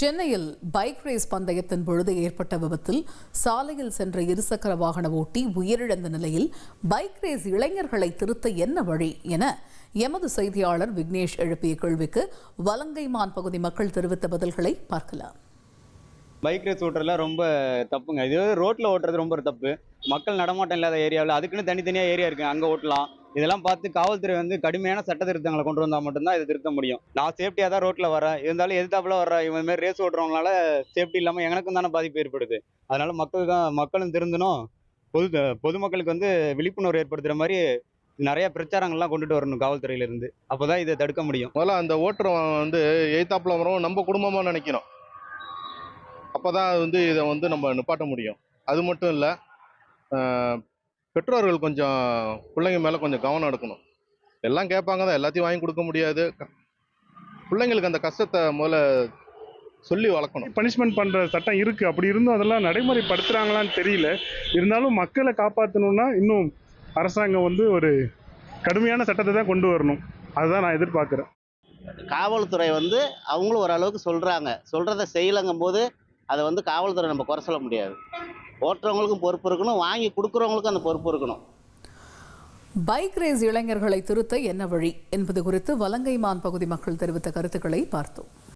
சென்னையில் bike race பந்தயத்தின் பொழுது ஏற்பட்ட விபத்தில் சாலையில் சென்ற இருசக்கர வாகன ஓட்டி உயிரிழந்த நிலையில் பைக் ரேஸ் இளைஞர்களை திருத்த என்ன வழி என எமது செய்தியாளர் விக்னேஷ் எழுப்பிய கேள்விக்கு வலங்கைமான் பகுதி மக்கள் தெரிவித்த பதில்களை பார்க்கலாம். பைக் ரேஸ் ஓட்டுறதுல ரொம்ப தப்புங்க. இது ரோட்டில் ஓட்டுறது ரொம்ப தப்பு. மக்கள் நடமாட்டம் இல்லாத ஏரியாவில் அதுக்குன்னு தனித்தனியாக ஏரியா இருக்குது, அங்கே ஓட்டலாம். இதெல்லாம் பார்த்து காவல்துறை கடுமையான சட்ட திருத்தங்களை கொண்டு வந்தால் மட்டும்தான் இதை திருத்த முடியும். நான் சேஃப்டியாக தான் ரோட்டில் வரேன், இருந்தாலும் எதிர்த்தாப்புல வர்றேன் இவன் மாதிரி ரேஸ் ஓட்டுறவங்களால சேஃப்டி இல்லாமல் எனக்கும் தானே பாதிப்பு ஏற்படுது. அதனால மக்களும் திருந்தணும். பொதுமக்களுக்கு விழிப்புணர்வு ஏற்படுத்துகிற மாதிரி நிறைய பிரச்சாரங்கள்லாம் கொண்டுட்டு வரணும் காவல்துறையிலிருந்து. அப்போதான் இதை தடுக்க முடியும். முதல்ல அந்த ஓட்டுறவன் எய்த்தாப்புல வரவும் நம்ம குடும்பமாக நினைக்கணும். அப்போதான் இதை நம்ம நிப்பாட்ட முடியும். அது மட்டும் இல்லை, பெற்றோர்கள் கொஞ்சம் பிள்ளைங்க மேலே கொஞ்சம் கவனம் எடுக்கணும். எல்லாம் கேட்பாங்க தான், எல்லாத்தையும் வாங்கி கொடுக்க முடியாது. பிள்ளைங்களுக்கு அந்த கஷ்டத்தை முதல்ல சொல்லி வளர்க்கணும். பனிஷ்மெண்ட் பண்ணுற சட்டம் இருக்குது, அப்படி இருந்தும் அதெல்லாம் நடைமுறைப்படுத்துகிறாங்களான்னு தெரியல. இருந்தாலும் மக்களை காப்பாற்றணும்னா இன்னும் அரசாங்கம் ஒரு கடுமையான சட்டத்தை தான் கொண்டு வரணும். அதுதான் நான் எதிர்பார்க்குறேன். காவல்துறை அவங்களும் ஓரளவுக்கு சொல்கிறத செய்யலைங்கும் போது அதை காவல்துறை நம்ம குறை சொல்ல முடியாது. ஓட்டுறவங்களுக்கும் பொறுப்பு இருக்கணும், வாங்கி கொடுக்குறவங்களுக்கும் அந்த பொறுப்பு இருக்கணும். பைக் ரேஸ் இளைஞர்களை திருத்த என்ன வழி என்பது குறித்து வலங்கைமான் பகுதி மக்கள் தெரிவித்த கருத்துக்களை பார்த்தோம்.